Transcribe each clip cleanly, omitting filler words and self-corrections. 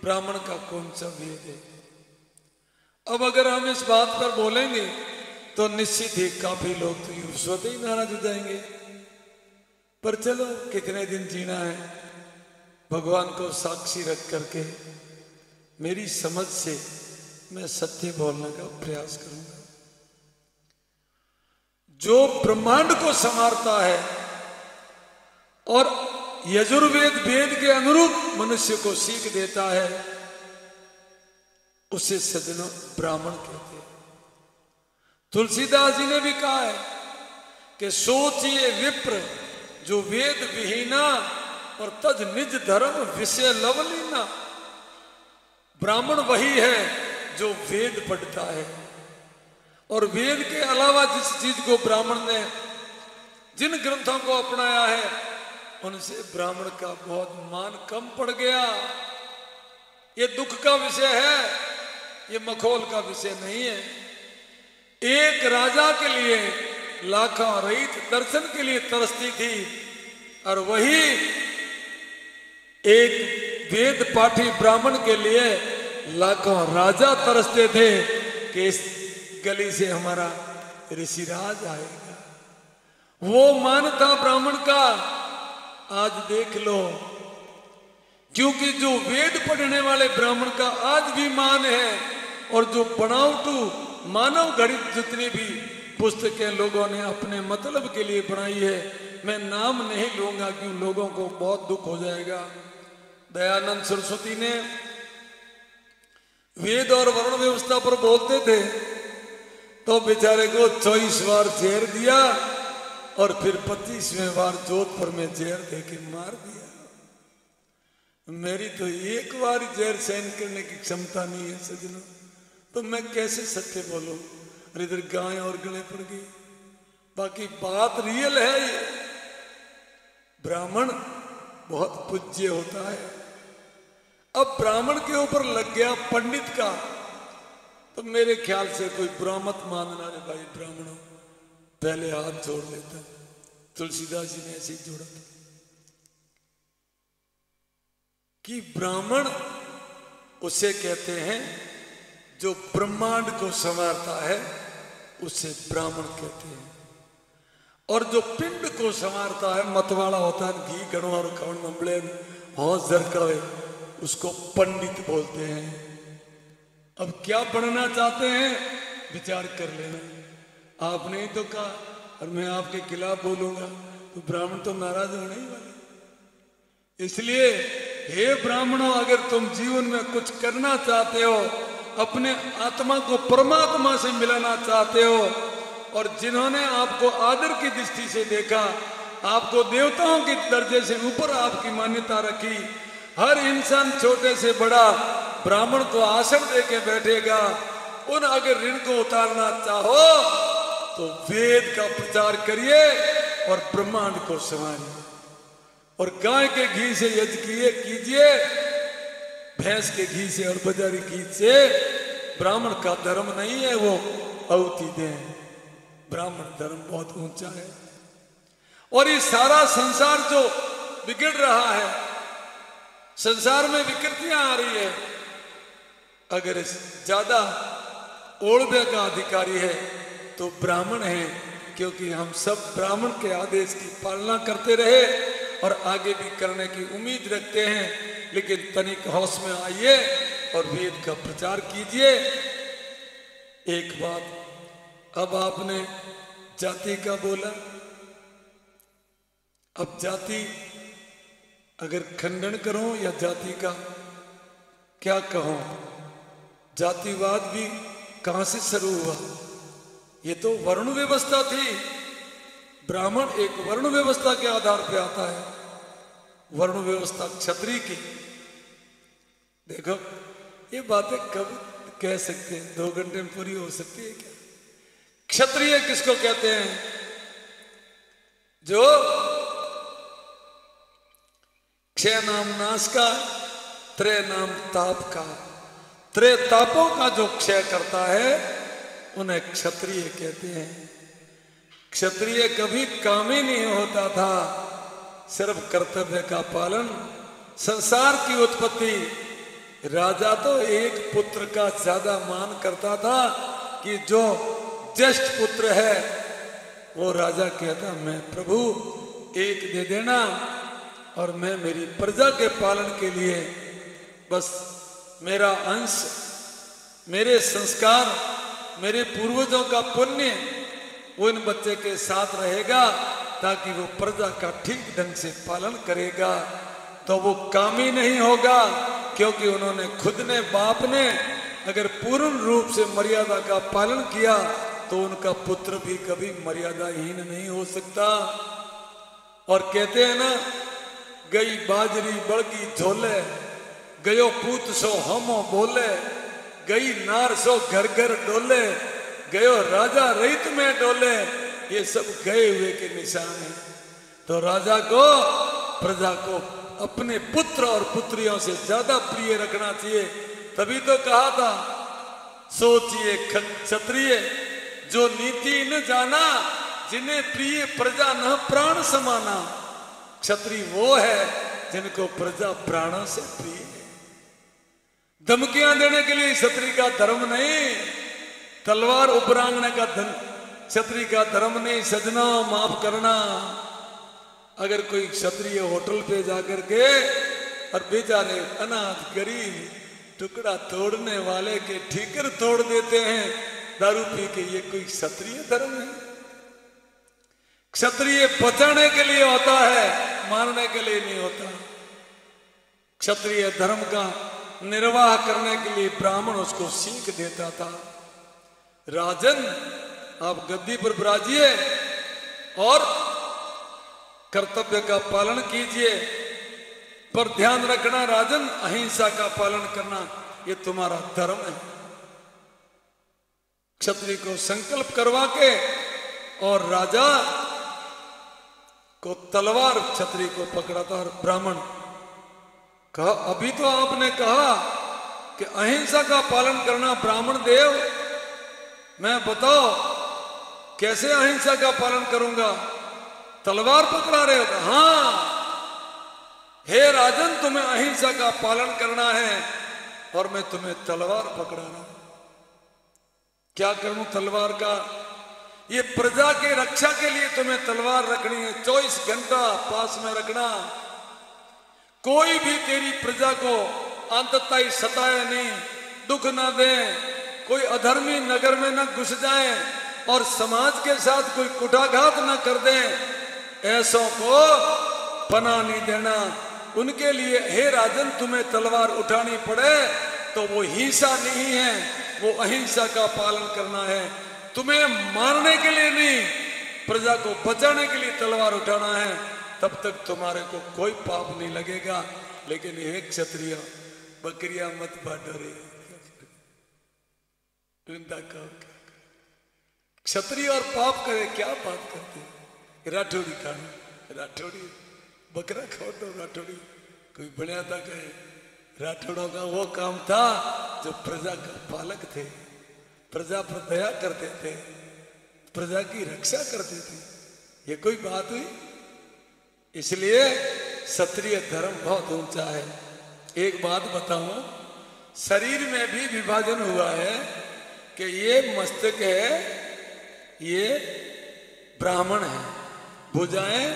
ब्राह्मण का कौन सा वेद है। अब अगर हम इस बात पर बोलेंगे तो निश्चित ही काफी लोग तो स्वतः ही नाराज हो जाएंगे। पर चलो कितने दिन जीना है, भगवान को साक्षी रख करके मेरी समझ से मैं सत्य बोलने का प्रयास करूंगा। जो ब्रह्मांड को संवारता है और यजुर्वेद वेद के अनुरूप मनुष्य को सीख देता है, उसे सज्जनों ब्राह्मण कहते हैं। तुलसीदास जी ने भी कहा है कि सोचिए विप्र जो वेद विहीना और तज निज धर्म विषय लवलीना। ब्राह्मण वही है जो वेद पढ़ता है और वेद के अलावा जिस चीज को ब्राह्मण ने जिन ग्रंथों को अपनाया है उनसे ब्राह्मण का बहुत मान कम पड़ गया। ये दुख का विषय है, ये मखौल का विषय नहीं है। एक राजा के लिए लाखों रईत दर्शन के लिए तरसती थी और वही एक वेद पाठी ब्राह्मण के लिए लाखों राजा तरसते थे कि इस गली से हमारा ऋषिराज आएगा। वो मान था ब्राह्मण का। आज देख लो, क्योंकि जो वेद पढ़ने वाले ब्राह्मण का आज भी मान है और जो बनावटू मानव गणित जितनी भी पुस्तकें लोगों ने अपने मतलब के लिए बनाई है, मैं नाम नहीं लूंगा क्यों लोगों को बहुत दुख हो जाएगा। दयानंद सरस्वती ने वेद और वर्ण व्यवस्था पर बोलते थे तो बेचारे को 24 बार जेर दिया और फिर 25वें बार जोधपुर में जेर देके मार दिया। मेरी तो एक बार जेर सहन करने की क्षमता नहीं है सज्जनों, तो मैं कैसे सत्य बोलूं। और इधर गाय और गले पड़ गई। बाकी बात रियल है। ये ब्राह्मण बहुत पूज्य होता है। अब ब्राह्मण के ऊपर लग गया पंडित का, तो मेरे ख्याल से कोई ब्राह्मण मानना रे भाई, ब्राह्मणों पहले हाथ जोड़ लेता। तुलसीदास जी ने ऐसे ही जोड़ा था कि ब्राह्मण उसे कहते हैं जो ब्रह्मांड को संवारता है, उसे ब्राह्मण कहते हैं। और जो पिंड को संवारता है, मतवाला होता है, घी गणवार कौन नंबले हौस जरकड़े, उसको पंडित बोलते हैं। अब क्या पढ़ना चाहते हैं विचार कर लेना। आपने ही तो कहा और मैं आपके खिलाफ बोलूंगा तो ब्राह्मण तो नाराज होने ही वाले। इसलिए हे ब्राह्मणों, अगर तुम जीवन में कुछ करना चाहते हो, अपने आत्मा को परमात्मा से मिलाना चाहते हो, और जिन्होंने आपको आदर की दृष्टि से देखा, आपको देवताओं के दर्जे से ऊपर आपकी मान्यता रखी, हर इंसान छोटे से बड़ा ब्राह्मण को आसन दे के बैठेगा, उन अगर ऋण को उतारना चाहो तो वेद का प्रचार करिए और ब्रह्मांड को संवारिए। और गाय के घी से यज्ञ कीजिए, भैंस के घी से और बाजारी घी से। ब्राह्मण का धर्म नहीं है वो आहुति दें। ब्राह्मण धर्म बहुत ऊंचा है। और ये सारा संसार जो बिगड़ रहा है, संसार में विकृतियां आ रही है, अगर ज्यादा ओढ़वे का अधिकारी है तो ब्राह्मण है। क्योंकि हम सब ब्राह्मण के आदेश की पालना करते रहे और आगे भी करने की उम्मीद रखते हैं। लेकिन तनिक होश में आइए और वेद का प्रचार कीजिए। एक बात, अब आपने जाति का बोला, अब जाति अगर खंडन करूं या जाति का क्या कहूं, जातिवाद भी कहां से शुरू हुआ? ये तो वर्ण व्यवस्था थी। ब्राह्मण एक वर्ण व्यवस्था के आधार पर आता है। वर्ण व्यवस्था क्षत्रिय की। देखो ये बातें कब कह सकते हैं, 2 घंटे में पूरी हो सकती है क्या? क्षत्रिय किसको कहते हैं? जो क्षय नाम नाश का, त्रय नाम ताप का, त्रय तापों का जो क्षय करता है उन्हें क्षत्रिय कहते हैं। क्षत्रिय कभी कामी नहीं होता था, सिर्फ कर्तव्य का पालन। संसार की उत्पत्ति राजा तो एक पुत्र का ज्यादा मान करता था कि जो ज्येष्ठ पुत्र है वो राजा कहता मैं प्रभु एक दे देना और मैं मेरी प्रजा के पालन के लिए बस मेरा अंश, मेरे संस्कार, मेरे पूर्वजों का पुण्य वो इन बच्चे के साथ रहेगा ताकि वो प्रजा का ठीक ढंग से पालन करेगा। तो वो कामी नहीं होगा क्योंकि उन्होंने खुद ने, बाप ने अगर पूर्ण रूप से मर्यादा का पालन किया तो उनका पुत्र भी कभी मर्यादाहीन नहीं हो सकता। और कहते हैं ना, गई बाजरी बड़गी झोले, गयो पूत सो हमो बोले, गई नार सो घर घर डोले, गयो राजा रहित में डोले। ये सब गए हुए के निशान हैं। तो राजा को, प्रजा को अपने पुत्र और पुत्रियों से ज्यादा प्रिय रखना चाहिए। तभी तो कहा था, सोचिए क्षत्रिय जो नीति न जाना, जिन्हें प्रिय प्रजा न प्राण समाना। क्षत्रिय वो है जिनको प्रजा प्राणों से प्रिय है। धमकियां देने के लिए क्षत्रिय का धर्म नहीं, तलवार उपरांगने का क्षत्रिय का धर्म नहीं। सजना माफ करना, अगर कोई क्षत्रिय होटल पे जाकर के और बेचारे अनाथ गरीब टुकड़ा तोड़ने वाले के ठीकर तोड़ देते हैं दारू पी के, ये कोई क्षत्रिय धर्म है? क्षत्रिय बचाने के लिए होता है, मारने के लिए नहीं होता। क्षत्रिय धर्म का निर्वाह करने के लिए ब्राह्मण उसको सीख देता था। राजन आप गद्दी पर विराजिए और कर्तव्य का पालन कीजिए, पर ध्यान रखना राजन, अहिंसा का पालन करना ये तुम्हारा धर्म है। क्षत्रिय को संकल्प करवा के और राजा को तलवार क्षत्रिय को पकड़ा था। और ब्राह्मण कहा, अभी तो आपने कहा कि अहिंसा का पालन करना ब्राह्मण देव, मैं बताओ कैसे अहिंसा का पालन करूंगा? तलवार पकड़ा रहे हो? हाँ, हे राजन तुम्हें अहिंसा का पालन करना है और मैं तुम्हें तलवार पकड़ा रहा हूं। क्या करूं तलवार का? ये प्रजा के रक्षा के लिए तुम्हें तलवार रखनी है, 24 घंटा पास में रखना। कोई भी तेरी प्रजा को अंततः सताए नहीं, दुख ना दे, कोई अधर्मी नगर में न घुस जाए और समाज के साथ कोई कुठाघात न कर दे, ऐसों को पनाह नहीं देना। उनके लिए हे राजन तुम्हें तलवार उठानी पड़े तो वो हिंसा नहीं है, वो अहिंसा का पालन करना है। तुम्हें मारने के लिए नहीं, प्रजा को बचाने के लिए तलवार उठाना है, तब तक तुम्हारे को कोई पाप नहीं लगेगा। लेकिन हे क्षत्रिय, बकरियां मत बांटो रे। क्षत्रिय और पाप करे, क्या बात करते? राठौड़ी खाना, राठौड़ी बकरा खाओ तो राठौड़ी कोई बढ़िया था कहे। राठौड़ों का वो काम था जो प्रजा का पालक थे, प्रजा पर दया करते थे, प्रजा की रक्षा करते थे। ये कोई बात हुई? इसलिए क्षत्रिय धर्म बहुत ऊंचा है। एक बात बताऊं, शरीर में भी विभाजन हुआ है कि ये मस्तक है, ये ब्राह्मण है, भुजाएं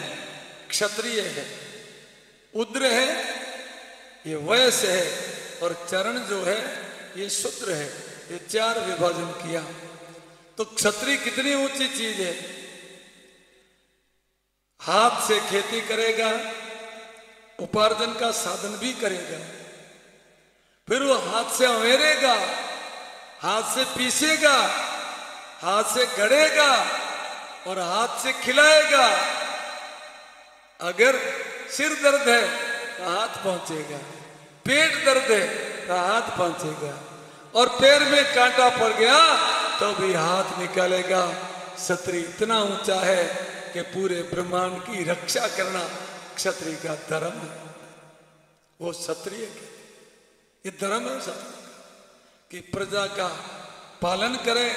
क्षत्रिय है, उद्र है, ये वैश्य है, और चरण जो है ये शूद्र है। ये 4 विभाजन किया। तो क्षत्रिय कितनी ऊंची चीज है। हाथ से खेती करेगा, उपार्जन का साधन भी करेगा, फिर वो हाथ से अवेरेगा, हाथ से पीसेगा, हाथ से गड़ेगा और हाथ से खिलाएगा। अगर सिर दर्द है तो हाथ पहुंचेगा, पेट दर्द है तो हाथ पहुंचेगा, और पैर में कांटा पड़ गया तो भी हाथ निकालेगा। क्षत्रिय इतना ऊंचा है कि पूरे ब्रह्मांड की रक्षा करना क्षत्रिय का धर्म है। वो क्षत्रिय ये धर्म है कि प्रजा का पालन करे,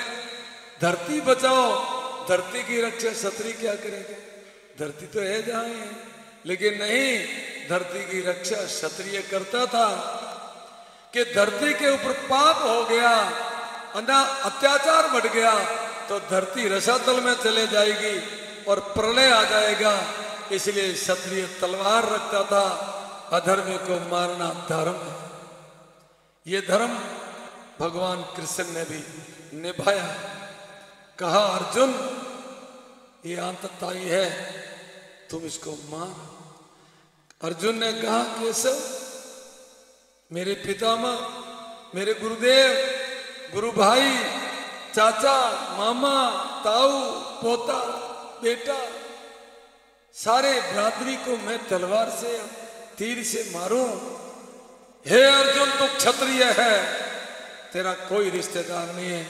धरती बचाओ। धरती की रक्षा क्षत्रिय क्या करेगा? धरती तो है जहां है, लेकिन नहीं, धरती की रक्षा क्षत्रिय करता था। कि धरती के ऊपर पाप हो गया, अत्याचार बढ़ गया, तो धरती रसातल में चले जाएगी और प्रलय आ जाएगा। इसलिए क्षत्रिय तलवार रखता था, अधर्मी को मारना धर्म है। ये धर्म भगवान कृष्ण ने भी निभाया। कहा अर्जुन ये आतताई है, तुम इसको मार। अर्जुन ने कहा केशव मेरे पितामह, मेरे गुरुदेव, गुरु भाई, चाचा, मामा, ताऊ, पोता, बेटा, सारे बरादरी को मैं तलवार से तीर से मारूं? हे अर्जुन तू क्षत्रिय है, तेरा कोई रिश्तेदार नहीं है,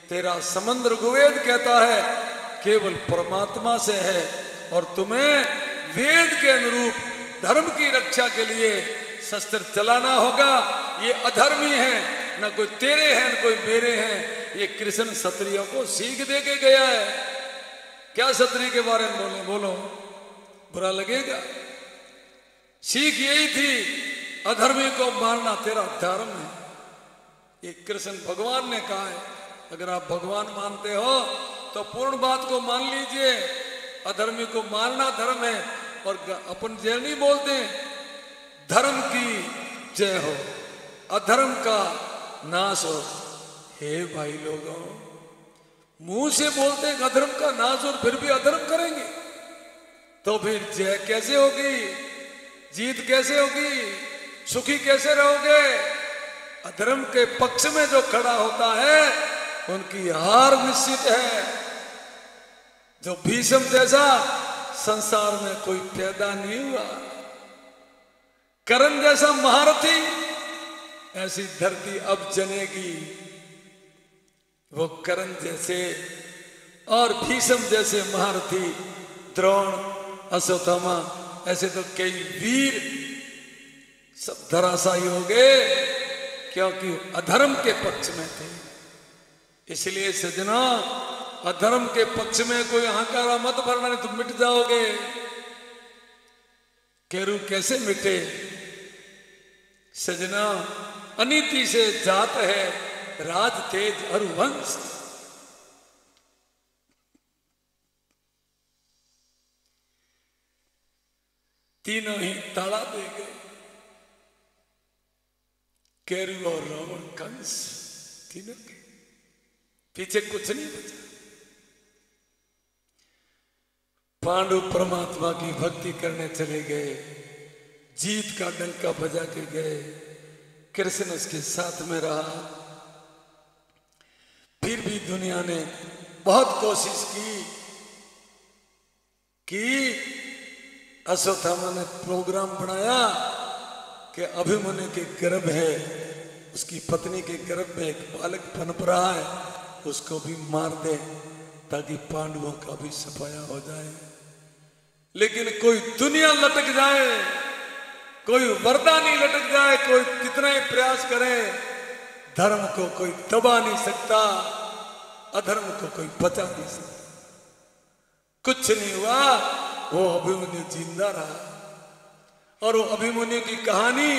तेरा संबंध ऋग्वेद कहता है केवल परमात्मा से है, और तुम्हें वेद के अनुरूप धर्म की रक्षा के लिए शस्त्र चलाना होगा। ये अधर्मी है, न कोई तेरे हैं न कोई मेरे हैं। ये कृष्ण क्षत्रियों को सीख दे के गया है। क्या क्षत्रिय के बारे में बोले? बोलो, बुरा लगेगा? सीख यही थी, अधर्मी को मारना तेरा धर्म है। ये कृष्ण भगवान ने कहा है। अगर आप भगवान मानते हो तो पूर्ण बात को मान लीजिए, अधर्मी को मारना धर्म है। और अपन जय नहीं बोलते, धर्म की जय हो, अधर्म का नाश हो। हे भाई लोगों, मुंह से बोलते हैं अधर्म का नाश और फिर भी अधर्म करेंगे, तो फिर जय कैसे होगी? जीत कैसे होगी? सुखी कैसे रहोगे? अधर्म के पक्ष में जो खड़ा होता है उनकी हार निश्चित है। जो भीष्म जैसा संसार में कोई पैदा नहीं हुआ, कर्ण जैसा महारथी ऐसी धरती अब जनेगी। वो कर्ण जैसे और भीष्म जैसे महारथी, द्रोण, अश्वत्थामा, ऐसे तो कई वीर सब धराशायी हो गए, क्योंकि अधर्म के पक्ष में थे। इसलिए सजना, अधर्म के पक्ष में कोई हाहाकारा मत भरना, नहीं तुम मिट जाओगे। केरू कैसे मिटे? सजना, अनीति से जात है राज तेज हरुवंश। तीनों ही ताड़ा दे गए, केरू और रावण कंस, तीनों के पीछे कुछ नहीं बचा। पांडु परमात्मा की भक्ति करने चले गए, जीत का डंका बजा के गए, कृष्ण उसके साथ में रहा। फिर भी दुनिया ने बहुत कोशिश की अश्वत्थामा ने प्रोग्राम बनाया कि अभिमन्यु के गर्भ है, उसकी पत्नी के गर्भ में एक बालक पनप रहा है, उसको भी मार दे ताकि पांडवों का भी सफाया हो जाए। लेकिन कोई दुनिया लटक जाए, कोई वरदानी लटक जाए, कोई कितना ही प्रयास करे, धर्म को कोई दबा नहीं सकता, अधर्म को कोई बचा नहीं सकता। कुछ नहीं हुआ, वो अभिमन्यु जिंदा रहा। और वो अभिमन्यु की कहानी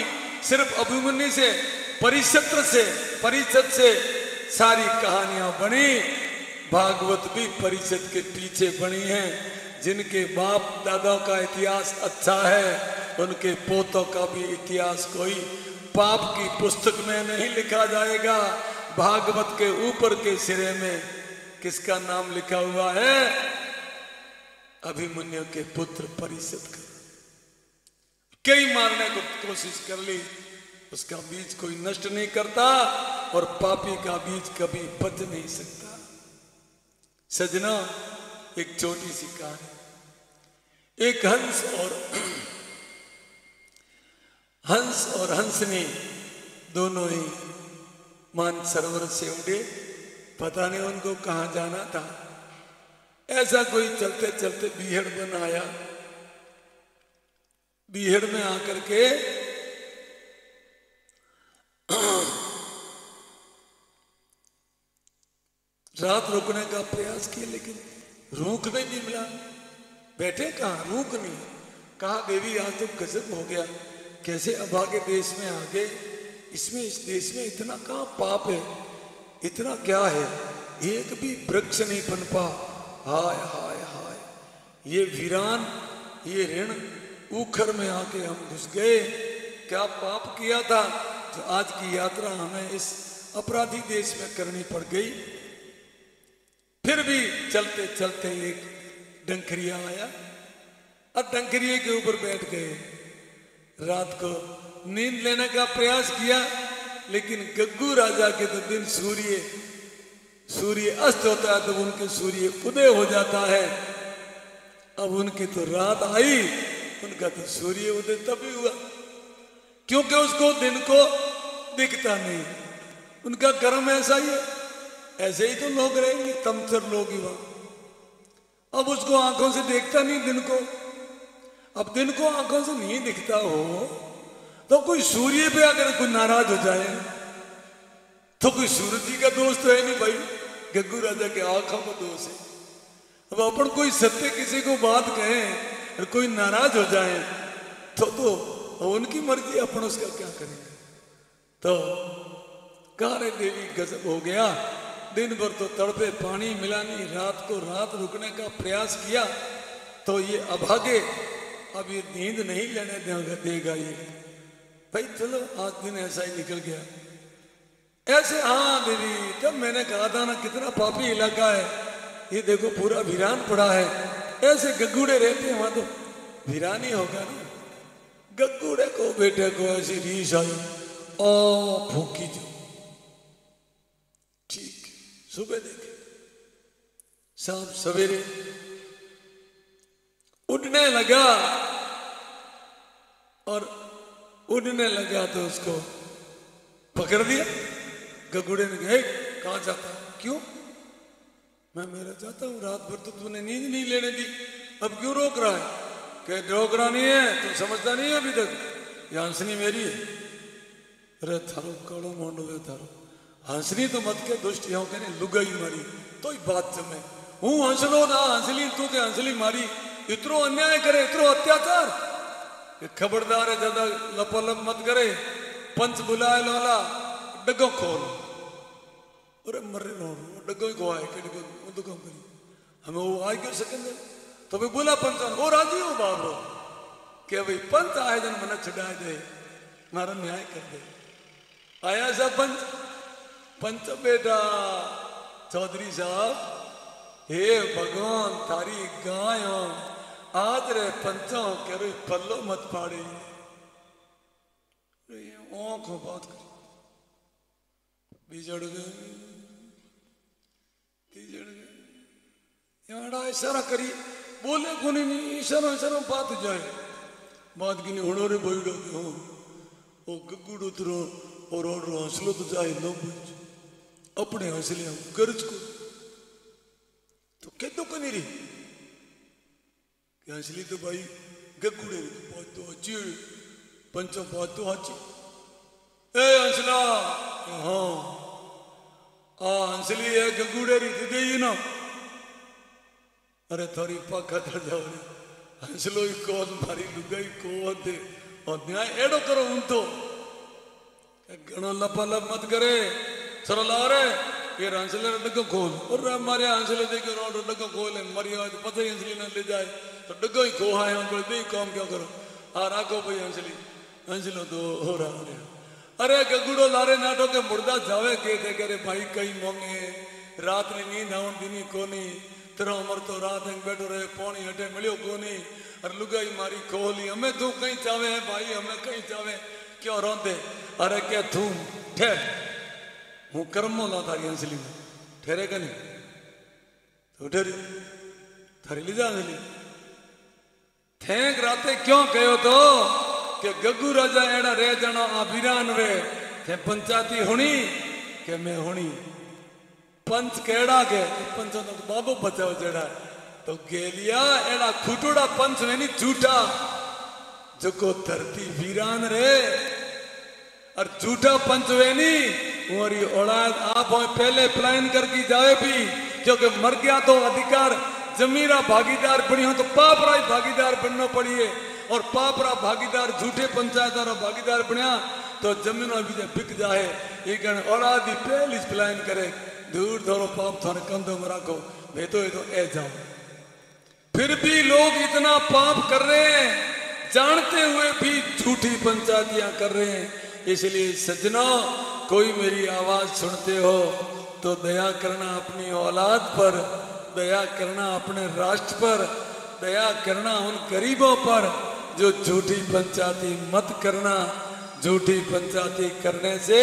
सिर्फ अभिमन्यु से, परिषद से सारी कहानियां बनी। भागवत भी परिषद के पीछे बनी है। जिनके बाप दादा का इतिहास अच्छा है, उनके पोतों का भी इतिहास कोई पाप की पुस्तक में नहीं लिखा जाएगा। भागवत के ऊपर के सिरे में किसका नाम लिखा हुआ है? अभिमन्यु के पुत्र परिषद का। कई मारने को कोशिश कर ली, उसका बीज कोई नष्ट नहीं करता, और पापी का बीज कभी बच नहीं सकता। सजना, एक छोटी सी कहानी। एक हंस और हंसनी दोनों ही मानसरोवर से उड़े। पता नहीं उनको कहां जाना था। ऐसा कोई चलते चलते बीहड़ बन आया। बीहड़ में आकर के रात रुकने का प्रयास किया, लेकिन रुकने नहीं मिला। बैठे कहाँ, रुक नहीं। कहा देवी आज तो गजब हो गया, कैसे अभागे देश में आ गए, इसमें इस देश में इतना कहाँ पाप है, इतना क्या है, एक भी वृक्ष नहीं पनपा। हाय हाय हाय, ये वीरान, ये ऋण उखर में आके हम घुस गए। क्या पाप किया था जो आज की यात्रा हमें इस अपराधी देश में करनी पड़ गई। फिर भी चलते चलते एक डंकरिया आया और डंकरिए के ऊपर बैठ गए। रात को नींद लेने का प्रयास किया, लेकिन गग्गू राजा के तो दिन सूर्य अस्त होता है तो उनके सूर्य उदय हो जाता है। अब उनकी तो रात आई, उनका तो सूर्य उदय तभी हुआ, क्योंकि उसको दिन को दिखता नहीं। उनका कर्म ऐसा ही है, ऐसे ही तो लोग रहेंगे, तमचर लोग ही वहां। अब उसको आंखों से देखता नहीं दिन को। अब दिन को आंखों से नहीं दिखता हो तो कोई सूर्य पे अगर कोई नाराज हो जाए तो कोई सूरज जी का दोष तो है नहीं भाई, गग्गू राजा के आंखों का दोष है। अब अपन कोई सत्य किसी को बात कहे और कोई नाराज हो जाए तो उनकी मर्जी, अपन उसका क्या करेंगे। तो कारे देवी गजब हो गया। दिन भर तो तड़पे, पानी मिला नहीं, रात को रात रुकने का प्रयास किया तो ये अभागे अब ये नींद नहीं लेने देगा ये। भाई चलो आज दिन ऐसा ही निकल गया। ऐसे हाँ देवी, तब मैंने कहा था ना कितना पापी इलाका है, ये देखो पूरा वीरान पड़ा है। ऐसे गग्गूड़े रहते हैं वहां तो वीरान ही होगा ना। गग्गूड़े को बेटे को ऐसी रीस आई, ओ फूकी जो ठीक। सुबह देखे शाम सवेरे उड़ने लगा, और उड़ने लगा तो उसको पकड़ दिया। गग्गूड़े ने कहा कहाँ जाता है? क्यों? मैं मेरा जाता हूँ, रात भर तो तूने नींद नहीं लेने दी, अब क्यों रोक रहा है? कह रोक रहा नहीं है, तू समझता नहीं है अभी तक, ये हंसनी मेरी है। अरे थारो कड़ो मोंडो है थारो, हंसनी तो मत के दुष्ट यहाँ कहने लुगाई मारी तो ही बात जमे। हूँ हंसलो ना हंसली, तू के हंसली मारी, इतरो अन्याय करे, इतरो अत्याचार। खबरदार है, ज्यादा लपालप मत करे। पंच बुलाए लोला, डगो खोल। अरे मरे नो डगो ही गोवाए के डगो दुगो करी हमें वो आ क्यों सकेंगे। तो भाई बोला पंचान वो राजी हो बाबरो के भाई पंच आए जन मना छुड़ाए दे, मारा न्याय कर दे। आया सा पंच बेटा चौधरी साहब, हे भगवान थारी गाय आज रे पंचों करो पल्लो मत पाड़े। आंखों बात करी बिजड़ गए, इशारा करी, बोले को नहीं, इशारा इशारा बात जाए बात की नहीं होड़ो रे बोइडो हो ओ गग्गूड़ो तरो और हंसलो तो जाए लो अपने हंसले गर्ज को तो कहते को नहीं रही हंसली तो भाई गग्गूड़े बात तो अच्छी पंचो बात तो अच्छी। ए हंसला हाँ हंसली है गग्गूड़े री दे ही ना। अरे थोड़ी पाखा थड़ जाओ रे हंसलो ही कौन मारी लुगाई कौन दे और न्याय एडो करो उन तो घणो लपालप मत करे। चलो ला रे ये हंसले डगो खोल और हमारे हंसले देखे रोड डगो खोल मरी आज पता ही हंसली ना ले जाए तो डगो ही खोहा है उनको दे काम क्या करो आ राखो भाई हंसली हंसलो तो हो रहा। अरे गग्गूड़ो लारे नाटो के मुर्दा जावे के थे करे भाई कई मोंगे रात ने नींद आउन दिनी कोनी तेरा उम्र तो रात में बैठो रहे पौनी हटे मिलियो कोनी और लुगाई मारी खोली हमें तू कहीं चावे है भाई हमें कहीं चावे क्यों रोंदे। अरे क्या तू ठहर हूँ कर्मो ला थारी हंसली में ठहरेगा नहीं तो ठहरी थारी ली जा हंसली थैंक राते क्यों कहो तो कि गग्गू राजा एड़ा रह जाना आभिरान रे थे पंचायती हुणी के मैं हुणी पंच केड़ा के पंच तो बाबू बचाओ जेड़ा तो गेलिया एड़ा खुटोड़ा पंच में नहीं झूठा जो को धरती वीरान रे और झूठा पंच वेनी हमारी औलाद आप पहले प्लान करके जाए भी क्योंकि मर गया तो अधिकार जमीरा भागीदार बनी हो तो पापरा भागीदार बनना पड़िए और पापरा भागीदार झूठे पंचायतार भागीदार बनया तो जमीनों भी बिक जाए ये कण और आदि पहली प्लान करे दूर थोड़ो पाप थोड़े कंधों में रखो वे तो ए जाओ। फिर भी लोग इतना पाप कर रहे हैं, जानते हुए भी झूठी पंचायतियां कर रहे हैं। इसलिए सज्जनों, कोई मेरी आवाज सुनते हो तो दया करना अपनी औलाद पर, दया करना अपने राष्ट्र पर, दया करना उन गरीबों पर जो झूठी पंचायती मत करना। झूठी पंचायती करने से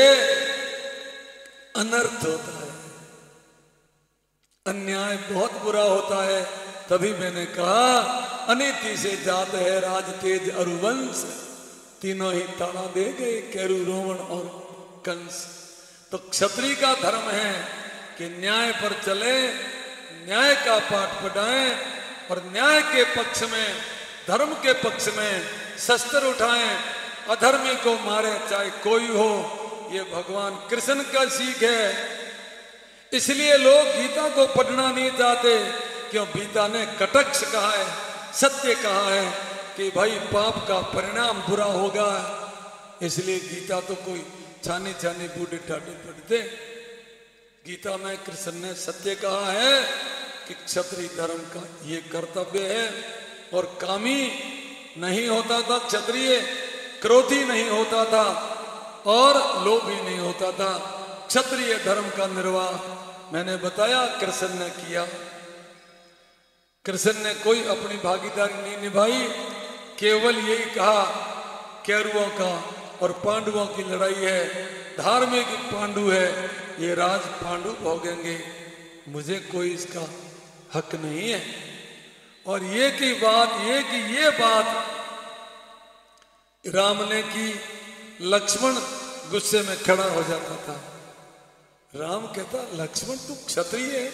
अनर्थ होता है, अन्याय बहुत बुरा होता है। तभी मैंने कहा अनीति से जात है राज तेज अरुवंश, तीनों ही ताड़ा दे गए कैरु रोमन और कंस। तो क्षत्रिय का धर्म है कि न्याय पर चले, न्याय का पाठ पढ़ाएं और न्याय के पक्ष में, धर्म के पक्ष में शस्त्र उठाएं, अधर्मी को मारे चाहे कोई हो। ये भगवान कृष्ण का सीख है। इसलिए लोग गीता को पढ़ना नहीं चाहते, क्यों? गीता ने कटक्ष कहा है, सत्य कहा है कि भाई पाप का परिणाम बुरा होगा। इसलिए गीता तो कोई छानी छानी बूढ़े ठाटे पढ़ते। गीता में कृष्ण ने सत्य कहा है कि क्षत्रिय धर्म का ये कर्तव्य है। और कामी नहीं होता था क्षत्रिय, क्रोधी नहीं होता था और लोभी नहीं होता था। क्षत्रिय धर्म का निर्वाह मैंने बताया कृष्ण ने किया। कृष्ण ने कोई अपनी भागीदारी नहीं निभाई, केवल यही कहा कैरवों का और पांडवों की लड़ाई है, धार्मिक पांडु है, ये राज पांडु भोगेंगे, मुझे कोई इसका हक नहीं है। और ये की बात ये बात राम ने की, लक्ष्मण गुस्से में खड़ा हो जाता था। राम कहता लक्ष्मण तू क्षत्रिय है,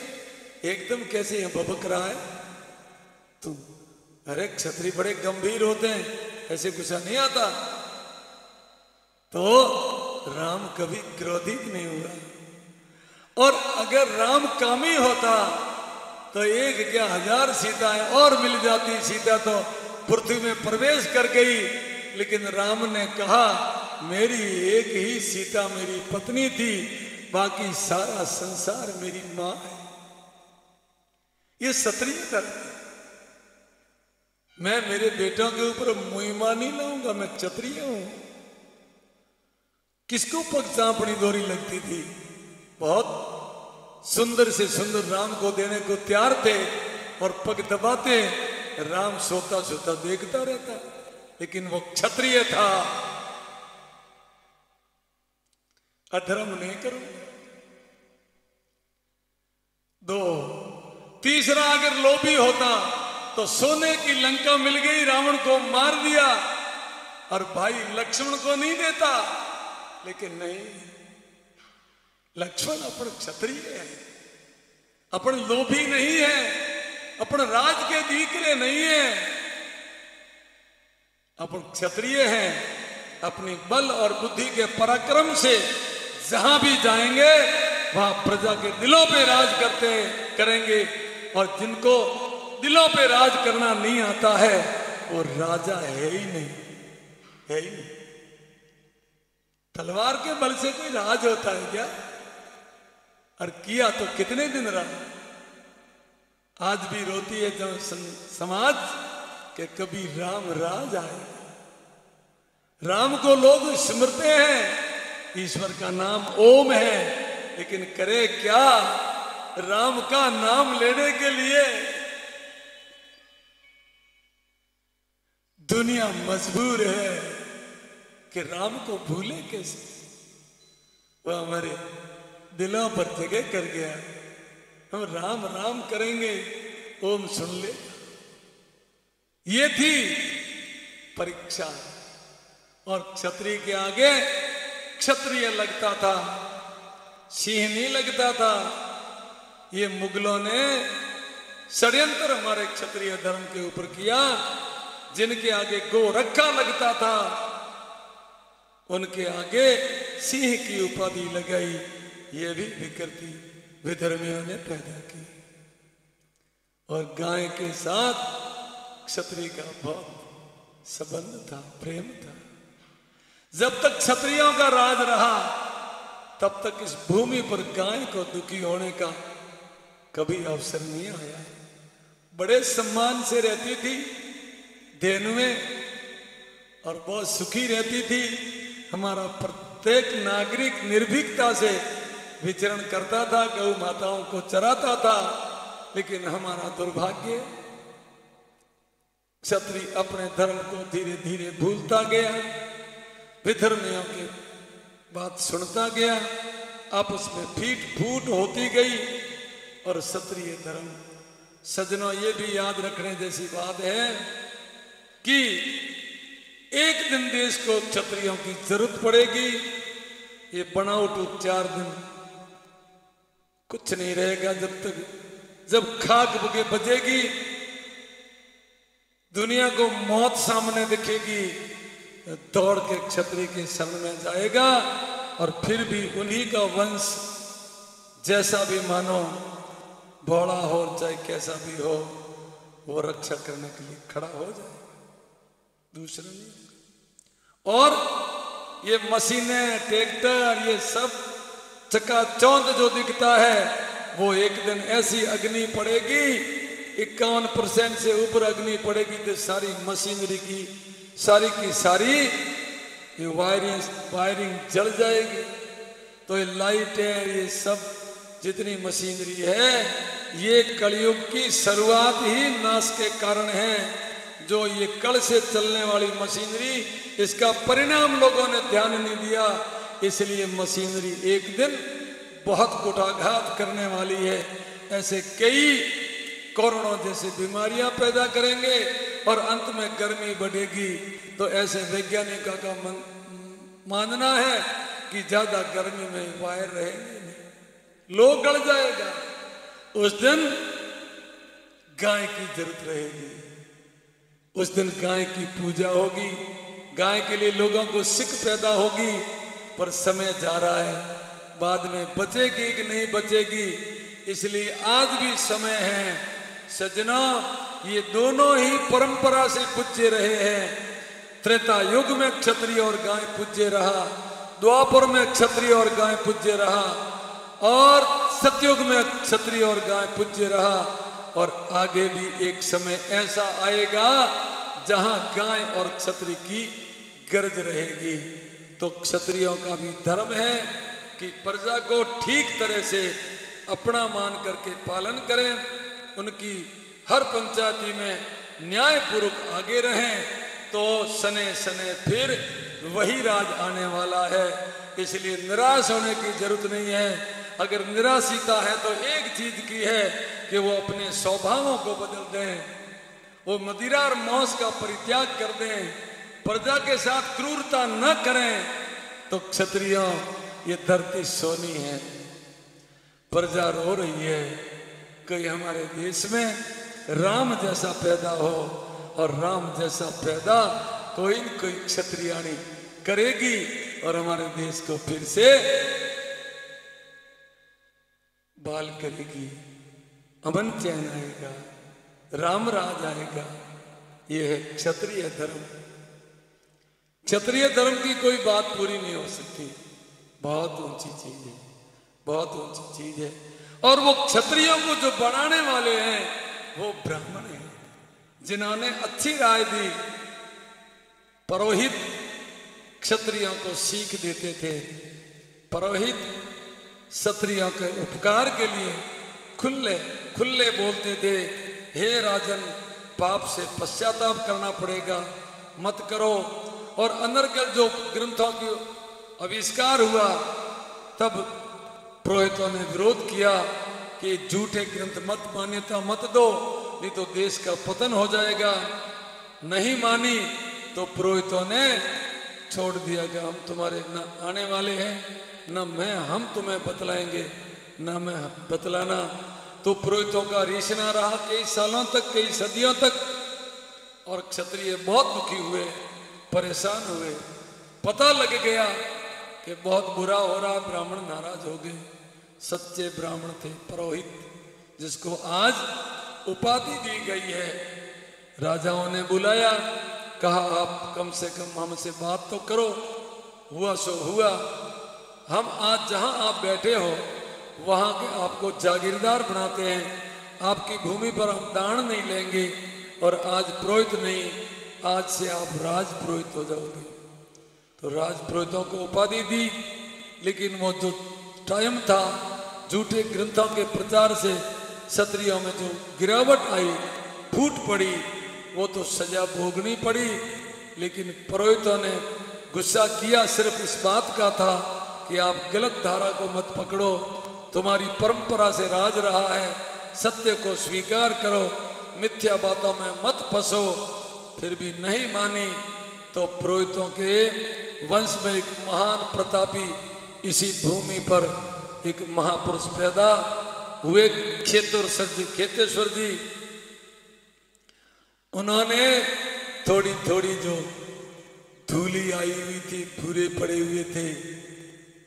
एकदम कैसे भबक रहा है तू? अरे क्षत्रिय बड़े गंभीर होते हैं, ऐसे गुस्सा नहीं आता। तो राम कभी क्रोधित नहीं हुआ। और अगर राम कामी होता तो एक क्या 1000 सीताएं और मिल जाती। सीता तो पृथ्वी में प्रवेश कर गई, लेकिन राम ने कहा मेरी एक ही सीता मेरी पत्नी थी, बाकी सारा संसार मेरी मां है। ये क्षत्रिय धर्म है। मैं मेरे बेटों के ऊपर मुहिमा नहीं लाऊंगा, मैं क्षत्रिय हूं। किसको पग चांपड़ी दोरी लगती थी? बहुत सुंदर से सुंदर राम को देने को तैयार थे और पग दबाते, राम सोता सोता देखता रहता, लेकिन वो क्षत्रिय था। अधर्म नहीं करूंगा। 2 तीसरा, अगर लोभी होता तो सोने की लंका मिल गई, रावण को मार दिया और भाई लक्ष्मण को नहीं देता। लेकिन नहीं, लक्ष्मण अपन क्षत्रिय है, अपन लोभी नहीं है, अपन राज के दीकरे नहीं है, अपन क्षत्रिय हैं। अपनी बल और बुद्धि के पराक्रम से जहां भी जाएंगे वहां प्रजा के दिलों पे राज करेंगे। और जिनको दिलों पे राज करना नहीं आता है वो राजा है ही नहीं, है ही नहीं। तलवार के बल से कोई राज होता है क्या? और किया तो कितने दिन रहा। आज भी रोती है जब समाज के कभी राम राज आए। राम को लोग सिमरते हैं, ईश्वर का नाम ओम है, लेकिन करे क्या? राम का नाम लेने के लिए दुनिया मजबूर है कि राम को भूले कैसे। वह हमारे दिलों पर जगह कर गया। हम राम राम करेंगे, ओम सुन ले। ये थी परीक्षा। और क्षत्रिय के आगे क्षत्रिय लगता था, सिंह नहीं लगता था। ये मुगलों ने षड्यंत्र हमारे क्षत्रिय धर्म के ऊपर किया। जिनके आगे गोरखा लगता था उनके आगे सिंह की उपाधि लगाई। ये भी विकृति विधर्मियों ने पैदा की। और गाय के साथ क्षत्रिय का बहुत संबंध था, प्रेम था। जब तक क्षत्रियों का राज रहा तब तक इस भूमि पर गाय को दुखी होने का कभी अवसर नहीं आया। बड़े सम्मान से रहती थी धेनु में और बहुत सुखी रहती थी। हमारा प्रत्येक नागरिक निर्भीकता से विचरण करता था, गौ माताओं को चराता था। लेकिन हमारा दुर्भाग्य, क्षत्रिय अपने धर्म को धीरे धीरे भूलता गया, विधर्मियों की बात सुनता गया, आपस में फीट फूट होती गई और क्षत्रिय धर्म। सज्जनों, ये भी याद रखने जैसी बात है कि एक दिन देश को क्षत्रियों की जरूरत पड़ेगी। ये बनावट 4 दिन कुछ नहीं रहेगा। जब खाक बुके बजेगी, दुनिया को मौत सामने दिखेगी, दौड़ के क्षत्रिय के शरण में जाएगा और फिर भी उन्हीं का वंश जैसा भी मानो, भोला हो चाहे कैसा भी हो, वो रक्षा करने के लिए खड़ा हो जाएगा, दूसरा नहीं। और ये मशीनें, ट्रैक्टर, ये सब चकाचौंध जो दिखता है, वो एक दिन ऐसी अग्नि पड़ेगी, 51% से ऊपर अग्नि पड़ेगी तो सारी मशीनरी की सारी ये वायरिंग जल जाएगी। तो ये लाइट है, ये सब जितनी मशीनरी है, ये कलयुग की शुरुआत ही नाश के कारण है। जो ये कल से चलने वाली मशीनरी, इसका परिणाम लोगों ने ध्यान नहीं दिया, इसलिए मशीनरी एक दिन बहुत कुठाघात करने वाली है। ऐसे कई कोरोना जैसे बीमारियां पैदा करेंगे और अंत में गर्मी बढ़ेगी। तो ऐसे वैज्ञानिकों का मानना है कि ज्यादा गर्मी में वायर रहेंगे नहीं, लोग गड़ जाएगा। उस दिन गाय की जरूरत रहेगी, उस दिन गाय की पूजा होगी, गाय के लिए लोगों को सिक पैदा होगी। पर समय जा रहा है, बाद में बचेगी कि नहीं बचेगी, इसलिए आज भी समय है। सज्जनों, ये दोनों ही परंपरा से पूज्य रहे हैं। त्रेता युग में क्षत्रिय और गाय पूज्य रहा, द्वापर में क्षत्रिय और गाय पूज्य रहा, और सतयुग में क्षत्रिय और गाय पूज्य रहा। और आगे भी एक समय ऐसा आएगा जहां गाय और क्षत्रिय की गरज रहेगी। तो क्षत्रियों का भी धर्म है कि प्रजा को ठीक तरह से अपना मान करके पालन करें, उनकी हर पंचायती में न्यायपूर्वक आगे रहें, तो सने सने फिर वही राज आने वाला है। इसलिए निराश होने की जरूरत नहीं है। अगर निराशिता है तो एक चीज की है कि वो अपने स्वभावों को बदल दें, वो मदिरा और मौस का परित्याग कर दें, प्रजा के साथ क्रूरता न करें। तो क्षत्रियों, ये धरती सोनी है, प्रजा रो रही है, कोई हमारे देश में राम जैसा पैदा हो, और राम जैसा पैदा कोई न कोई क्षत्रियाणी करेगी और हमारे देश को फिर से बाल करेगी, अमन चैन आएगा, राम राज आएगा। ये है क्षत्रिय धर्म। क्षत्रिय धर्म की कोई बात पूरी नहीं हो सकती, बहुत ऊंची चीज है, बहुत ऊंची चीज है। और वो क्षत्रियों को जो बनाने वाले हैं वो ब्राह्मण हैं, जिन्होंने अच्छी राय दी। पुरोहित क्षत्रियों को सीख देते थे, पुरोहित क्षत्रियों के उपकार के लिए खुले खुले बोलते थे, हे राजन, पाप से पश्चाताप करना पड़ेगा, मत करो। और अनर्गल जो ग्रंथों की आविष्कार हुआ, तब पुरोहितों ने विरोध किया कि झूठे ग्रंथ मत मान्यता मत दो, नहीं तो देश का पतन हो जाएगा। नहीं मानी तो पुरोहितों ने छोड़ दिया कि हम तुम्हारे न आने वाले हैं, न हम तुम्हें बतलाएंगे, न मैं बतलाना। तो पुरोहितों का रीसना रहा कई सालों तक, कई सदियों तक, और क्षत्रिय बहुत दुखी हुए, परेशान हुए। पता लग गया कि बहुत बुरा हो रहा, ब्राह्मण नाराज हो गए। सच्चे ब्राह्मण थे पुरोहित, जिसको आज उपाधि दी गई है। राजाओं ने बुलाया, कहा आप कम से कम हमसे बात तो करो। हुआ सो हुआ। हम आज जहां आप बैठे हो वहां के आपको जागीरदार बनाते हैं। आपकी भूमि पर हम दान नहीं लेंगे और आज पुरोहित नहीं, आज से आप राज पुरोहित हो जाओगे। तो राज पुरोहितों को उपाधि दी, लेकिन वो जो टाइम था झूठे ग्रंथों के प्रचार से क्षत्रियों में जो गिरावट आई, फूट पड़ी, वो तो सजा भोगनी पड़ी। लेकिन पुरोहितों ने गुस्सा किया सिर्फ इस बात का था कि आप गलत धारा को मत पकड़ो, तुम्हारी परंपरा से राज रहा है, सत्य को स्वीकार करो, मिथ्या बातों में मत फंसो। फिर भी नहीं मानी तो पुरोहितों के वंश में एक महान प्रतापी इसी भूमि पर एक महापुरुष पैदा हुए, खेतेश्वर जी। उन्होंने थोड़ी थोड़ी जो धूली आई हुई थी, भूरे पड़े हुए थे,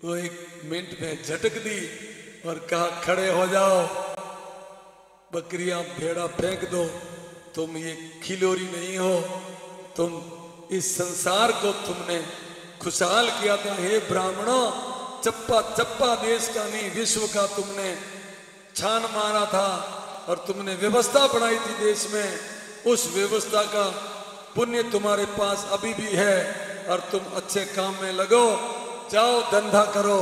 वो एक मिनट में झटक दी और कहा खड़े हो जाओ, बकरियां भेड़ा फेंक दो, तुम ये खिलोरी नहीं हो, तुम इस संसार को तुमने खुशहाल किया था। हे ब्राह्मणों, चप्पा चप्पा देश का नहीं विश्व का तुमने छान मारा था और तुमने व्यवस्था बनाई थी देश में। उस व्यवस्था का पुण्य तुम्हारे पास अभी भी है और तुम अच्छे काम में लगो, जाओ धंधा करो,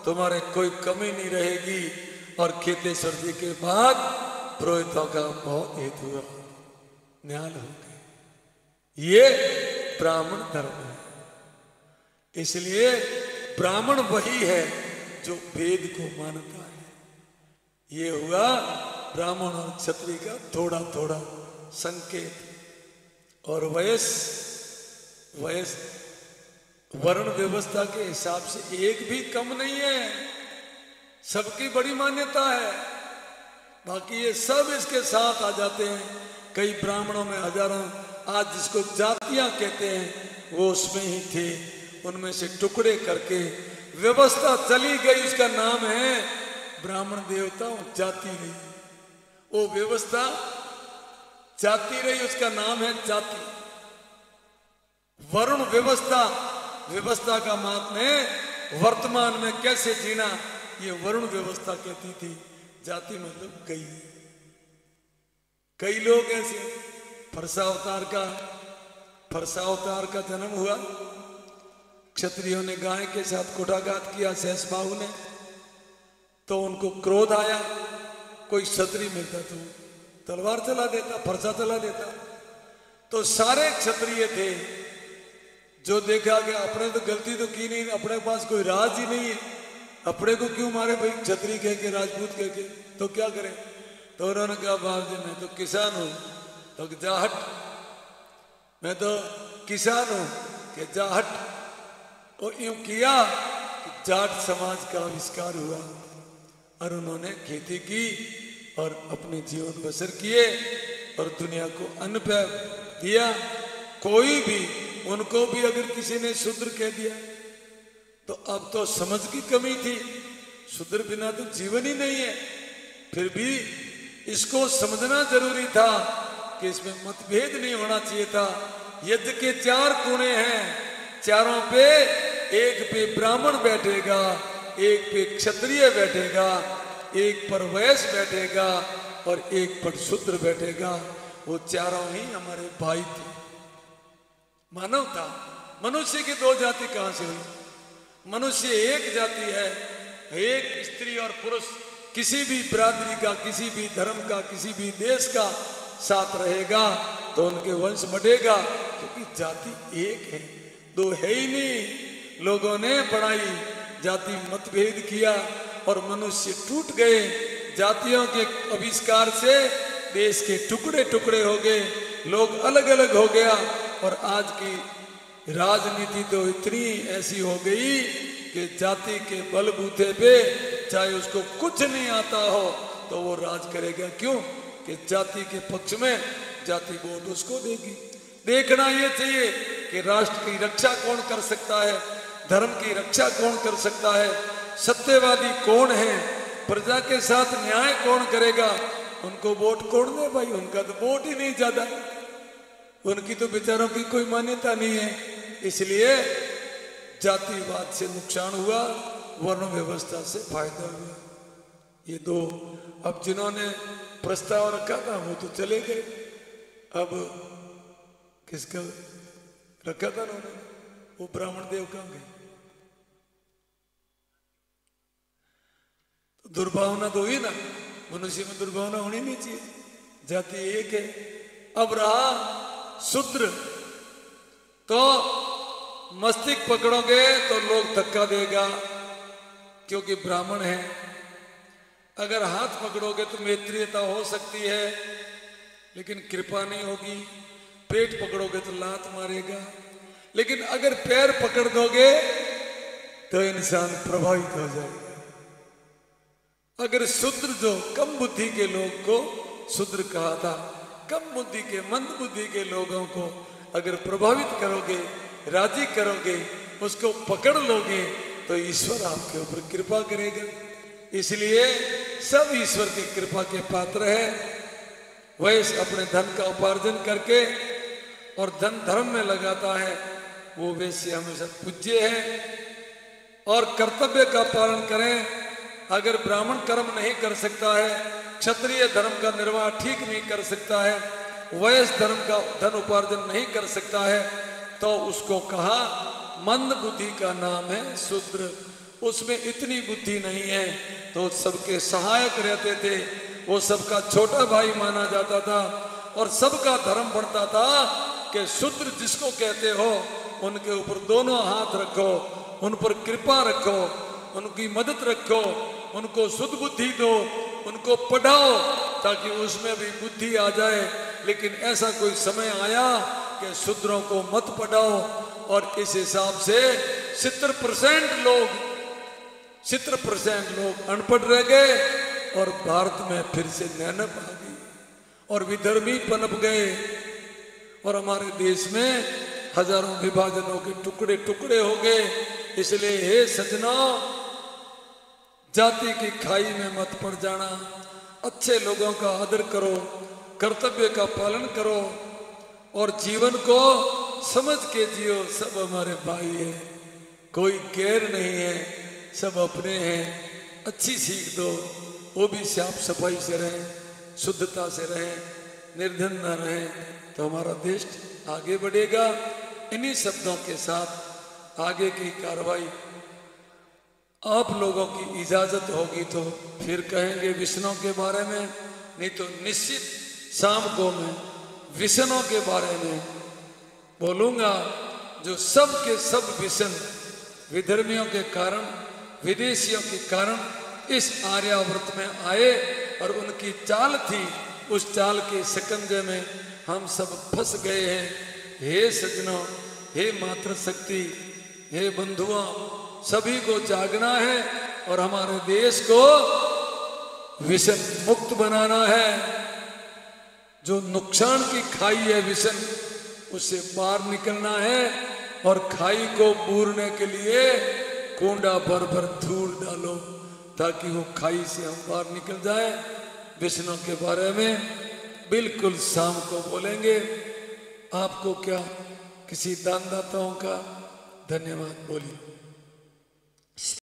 तुम्हारे कोई कमी नहीं रहेगी। और खेतेश्वर जी के बाद पुरोहितों का बहुत हित हुआ, न्याल हो गए। ये ब्राह्मण धर्म है। इसलिए ब्राह्मण वही है जो वेद को मानता है। ये हुआ ब्राह्मण और क्षत्रिय का थोड़ा थोड़ा संकेत। और वयस वर्ण व्यवस्था के हिसाब से एक भी कम नहीं है, सबकी बड़ी मान्यता है। बाकी ये सब इसके साथ आ जाते हैं। कई ब्राह्मणों में हजारों, आज जिसको जातियां कहते हैं वो उसमें ही थे, उनमें से टुकड़े करके व्यवस्था चली गई। उसका नाम है ब्राह्मण देवता जाति रही, वो व्यवस्था जाति रही, उसका नाम है जाति। वरुण व्यवस्था, व्यवस्था का महात्म्य वर्तमान में कैसे जीना, ये वरुण व्यवस्था कहती थी। जाति मतलब कई लोग ऐसे। फरसा अवतार का जन्म हुआ, क्षत्रियों ने गाय के साथ कुटाघात किया शेषबाहु ने, तो उनको क्रोध आया। कोई क्षत्रिय मिलता तो तलवार चला देता, फरसा चला देता। तो सारे क्षत्रिय थे, जो देखा कि अपने तो गलती तो की नहीं, अपने पास कोई राज ही नहीं है, अपने को क्यों मारे भाई, क्षत्रिय कह के राजपूत कह के, तो क्या करें। तो उन्होंने कहा बाप जी मैं तो किसान हूं, तो जा हट, मैं तो किसान हूं कि जा हट। और यूं किया कि जाट समाज का आविष्कार हुआ और उन्होंने खेती की और अपने जीवन बसर किए और दुनिया को अन्न पे दिया। कोई भी, उनको भी अगर किसी ने शूद्र कह दिया तो अब तो समझ की कमी थी, शूद्र बिना तो जीवन ही नहीं है। फिर भी इसको समझना जरूरी था कि इसमें मतभेद नहीं होना चाहिए था। यज्ञ के 4 कुएं हैं, चारों पे, एक पे ब्राह्मण बैठेगा, एक पे क्षत्रिय बैठेगा, एक पर वैश्य बैठेगा और एक पर शूद्र बैठेगा। वो चारों ही हमारे भाई थे। मानव था। मनुष्य की 2 जाति कहां से हुई? मनुष्य एक जाति है, एक स्त्री और पुरुष। किसी भी बिरादरी का, किसी भी धर्म का, किसी भी देश का साथ रहेगा तो उनके वंश बढ़ेगा, क्योंकि जाति एक है, 2 है ही नहीं। लोगों ने बढ़ाई, जाति मतभेद किया और मनुष्य टूट गए। जातियों के आविष्कार से देश के टुकड़े टुकड़े हो गए, लोग अलग अलग हो गया। और आज की राजनीति तो इतनी ऐसी हो गई कि जाति के बलबूते पे चाहे उसको कुछ नहीं आता हो तो वो राज करेगा। क्यों? कि जाति के पक्ष में जाति वोट उसको देगी। देखना ये चाहिए कि राष्ट्र की रक्षा कौन कर सकता है, धर्म की रक्षा कौन कर सकता है, सत्यवादी कौन है, प्रजा के साथ न्याय कौन करेगा। उनको वोट कौन दे भाई? उनका तो वोट ही नहीं ज्यादा, उनकी तो बेचारों की कोई मान्यता नहीं है। इसलिए जातिवाद से नुकसान हुआ, वर्ण व्यवस्था से फायदा हुआ। ये दो, अब जिन्होंने प्रस्ताव रखा था वो तो चले गए, अब किसका रखा था उन्होंने, वो ब्राह्मण देव कहाँ गए? तो दुर्भावना तो हुई ना, मनुष्य में दुर्भावना होनी नहीं चाहिए, जाति एक है। अब रहा शूद्र, तो मस्तिष्क पकड़ोगे तो लोग धक्का देगा क्योंकि ब्राह्मण है। अगर हाथ पकड़ोगे तो मैत्रीयता हो सकती है लेकिन कृपा नहीं होगी। पेट पकड़ोगे तो लात मारेगा, लेकिन अगर पैर पकड़ दोगे तो इंसान प्रभावित हो जाएगा। अगर शूद्र, जो कम बुद्धि के लोग को शूद्र कहा था, कम बुद्धि के मंद बुद्धि के लोगों को अगर प्रभावित करोगे, राजी करोगे, उसको पकड़ लोगे तो ईश्वर आपके ऊपर कृपा करेगा। इसलिए सब ईश्वर की कृपा के पात्र है। वैश्य अपने धन का उपार्जन करके और धन धर्म में लगाता है, वो वैश्य हमेशा पूज्य है। और कर्तव्य का पालन करें। अगर ब्राह्मण कर्म नहीं कर सकता है, क्षत्रिय धर्म का निर्वाह ठीक नहीं कर सकता है, वैश्य धर्म का धन उपार्जन नहीं कर सकता है, तो उसको कहा मंद बुद्धि का नाम है शूद्र। उसमें इतनी बुद्धि नहीं है, तो सबके सहायक रहते थे, वो सबका छोटा भाई माना जाता था और सबका धर्म बढ़ता था कि शूद्र जिसको कहते हो उनके ऊपर दोनों हाथ रखो, उन पर कृपा रखो, उनकी मदद रखो, उनको शुद्ध बुद्धि दो, उनको पढ़ाओ ताकि उसमें भी बुद्धि आ जाए। लेकिन ऐसा कोई समय आया कि शूद्रों को मत पढ़ाओ और इस हिसाब से 70% लोग अनपढ़ रह गए और भारत में फिर से नैनप आ गई और विधर्मी पनप गए और हमारे देश में हजारों विभाजनों के टुकड़े टुकड़े हो गए। इसलिए हे सजना, जाति की खाई में मत पड़ जाना, अच्छे लोगों का आदर करो, कर्तव्य का पालन करो और जीवन को समझ के जियो। सब हमारे भाई है, कोई गैर नहीं है, सब अपने हैं। अच्छी सीख दो, वो भी साफ सफाई से रहें, शुद्धता से रहें, निर्धन न रहें, तो हमारा देश आगे बढ़ेगा। इन्हीं शब्दों के साथ आगे की कार्रवाई आप लोगों की इजाजत होगी तो फिर कहेंगे विषयों के बारे में, नहीं तो निश्चित शाम को मैं विषयों के बारे में बोलूंगा। जो सब के सब विषय विधर्मियों के कारण, विदेशियों के कारण इस आर्यावर्त में आए और उनकी चाल थी, उस चाल के शिकंजे में हम सब फंस गए हैं। हे सज्जनों, हे मातृशक्ति, हे बंधुओं, सभी को जागना है और हमारे देश को विषम मुक्त बनाना है। जो नुकसान की खाई है विषम, उससे बाहर निकलना है और खाई को बूरने के लिए कुंडा भर भर धूल डालो ताकि वो खाई से हम बाहर निकल जाए। विष्णु के बारे में बिल्कुल शाम को बोलेंगे। आपको क्या किसी दानदाताओं का धन्यवाद बोलिए।